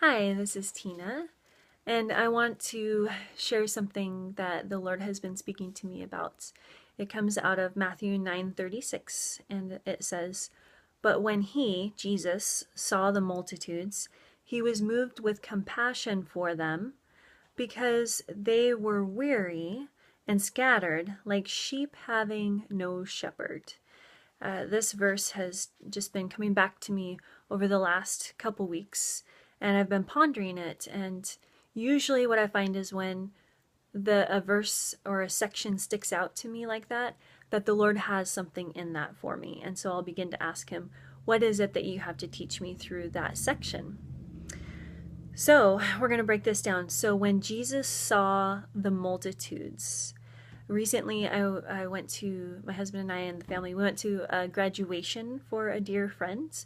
Hi, this is Tina, and I want to share something that the Lord has been speaking to me about. It comes out of Matthew 9:36, and it says, "But when he, Jesus, saw the multitudes, he was moved with compassion for them, because they were weary and scattered like sheep having no shepherd." This verse has just been coming back to me over the last couple weeks, and I've been pondering it. And usually, what I find is when a verse or a section sticks out to me like that, that the Lord has something in that for me. And so I'll begin to ask Him, what is it that you have to teach me through that section? So we're going to break this down. So when Jesus saw the multitudes, recently I went to, my husband and I and the family, we went to a graduation for a dear friend.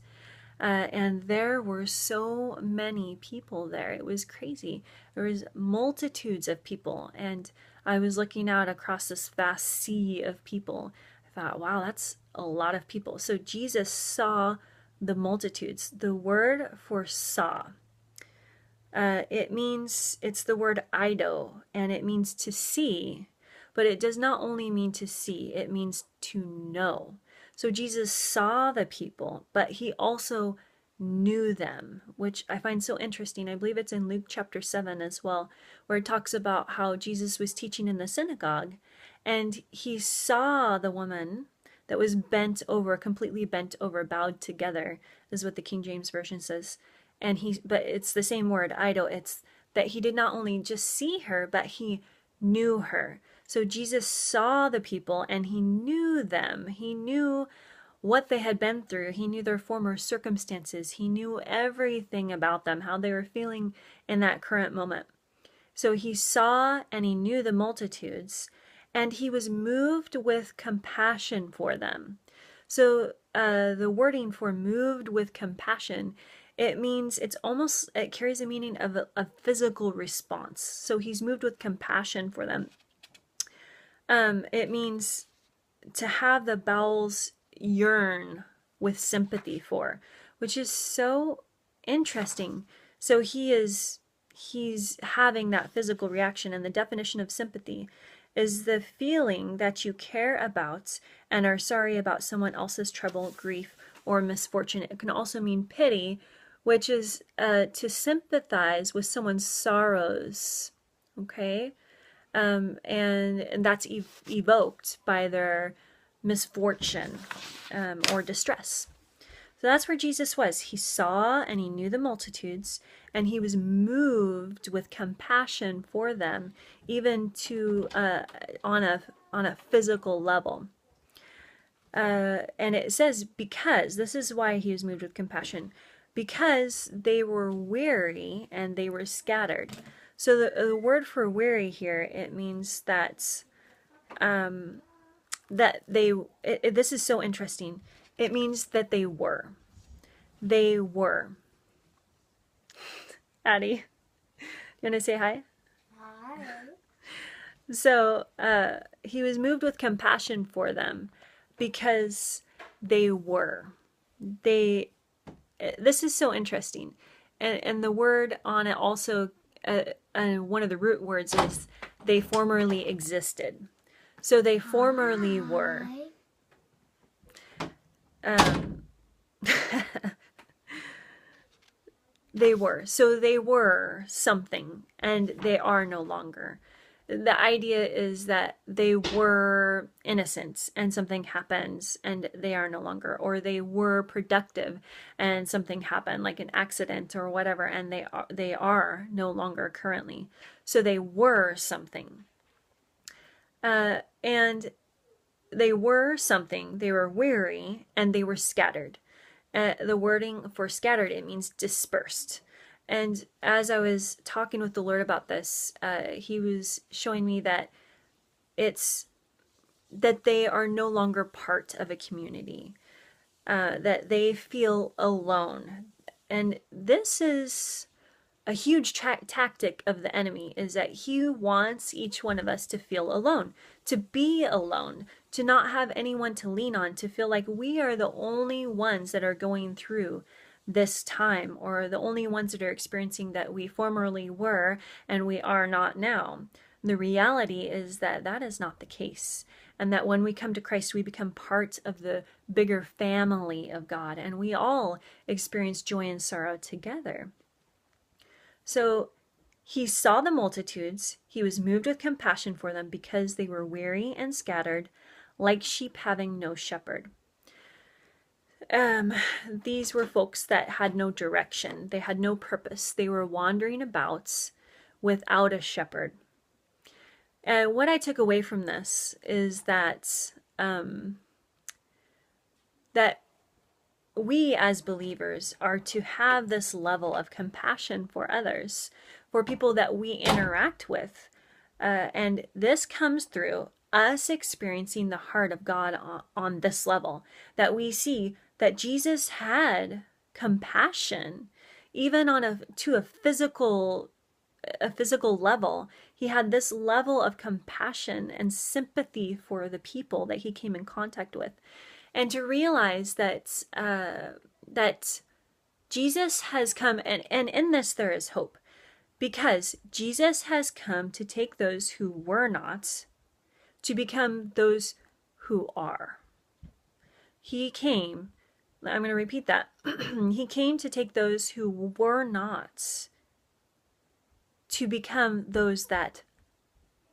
And there were so many people there. It was crazy. There was multitudes of people, and I was looking out across this vast sea of people. I thought, wow, that's a lot of people. So Jesus saw the multitudes. The word for saw, it's the word eido, and it means to see, but it does not only mean to see, it means to know. So Jesus saw the people, but he also knew them, which I find so interesting. I believe it's in Luke chapter 7 as well, where it talks about how Jesus was teaching in the synagogue, and he saw the woman that was bent over, completely bent over, bowed together, is what the King James Version says. But it's the same word, eido. It's that he did not only just see her, but he knew her. So Jesus saw the people and he knew them. He knew what they had been through. He knew their former circumstances. He knew everything about them, how they were feeling in that current moment. So he saw and he knew the multitudes, and he was moved with compassion for them. So the wording for moved with compassion, it carries a meaning of a physical response. So he's moved with compassion for them. It means to have the bowels yearn with sympathy for, which is so interesting. So he's having that physical reaction, and the definition of sympathy is the feeling that you care about and are sorry about someone else's trouble, grief, or misfortune. It can also mean pity, which is to sympathize with someone's sorrows. Okay? And that's evoked by their misfortune or distress. So that's where Jesus was. He saw and he knew the multitudes, and he was moved with compassion for them, even to on a physical level. And it says, because this is why he was moved with compassion, because they were weary and they were scattered. So the word for weary here, it means that this is so interesting. It means that they were. They were. Addie, you want to say hi? Hi. So he was moved with compassion for them because they were. They. This is so interesting, and the word on it also. One of the root words is they formerly existed. So they formerly were. They were. So they were something, and they are no longer. The idea is that they were innocent and something happens and they are no longer, or they were productive and something happened, like an accident or whatever, and they are no longer currently. So they were something. And they were something. They were weary and they were scattered. The wording for scattered, it means dispersed. And as I was talking with the Lord about this, he was showing me that it's that they are no longer part of a community, that they feel alone. And this is a huge tactic of the enemy, is that he wants each one of us to feel alone, to be alone, to not have anyone to lean on, to feel like we are the only ones that are going through this time, or the only ones that are experiencing that we formerly were and we are not now. The reality is that that is not the case, and that when we come to Christ, we become part of the bigger family of God, and we all experience joy and sorrow together. So he saw the multitudes, he was moved with compassion for them because they were weary and scattered, like sheep having no shepherd. These were folks that had no direction. They had no purpose. They were wandering about without a shepherd. And what I took away from this is that that we as believers are to have this level of compassion for others, for people that we interact with. And this comes through us experiencing the heart of God on this level, that we see that Jesus had compassion, even to a physical level. He had this level of compassion and sympathy for the people that he came in contact with. And to realize that that Jesus has come, and in this there is hope, because Jesus has come to take those who were not to become those who are. He came, I'm going to repeat that, he came to take those who were not to become those that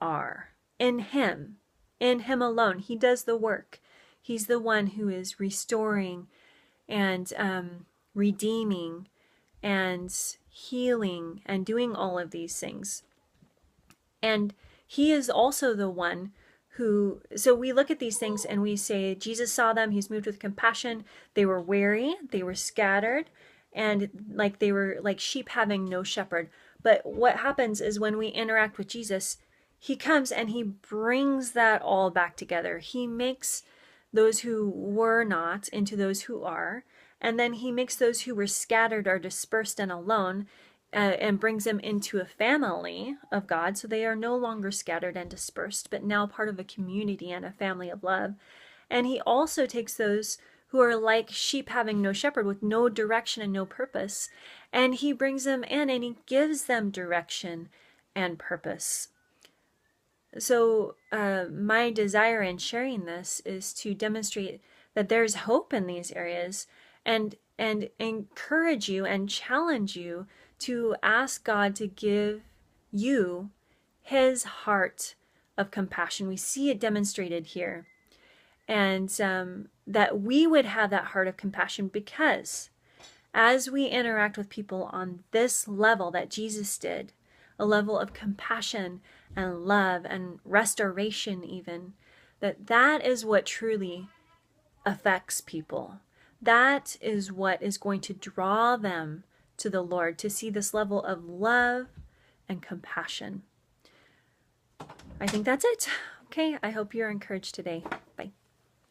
are. In him alone, he does the work. He's the one who is restoring and redeeming and healing and doing all of these things. And he is also the one who, so we look at these things and we say, Jesus saw them, he's moved with compassion. They were weary, they were scattered, and they were like sheep having no shepherd. But what happens is when we interact with Jesus, he comes and he brings that all back together. He makes those who were not into those who are, and then he makes those who were scattered or dispersed and alone and brings them into a family of God, so they are no longer scattered and dispersed, but now part of a community and a family of love. And he also takes those who are like sheep having no shepherd, with no direction and no purpose, and he brings them in and he gives them direction and purpose. So my desire in sharing this is to demonstrate that there's hope in these areas, and encourage you and challenge you to ask God to give you his heart of compassion. We see it demonstrated here. And that we would have that heart of compassion, because as we interact with people on this level that Jesus did, a level of compassion and love and restoration even, that is what truly affects people. That is what is going to draw them to the Lord, to see this level of love and compassion. I think that's it. Okay, I hope you're encouraged today. Bye.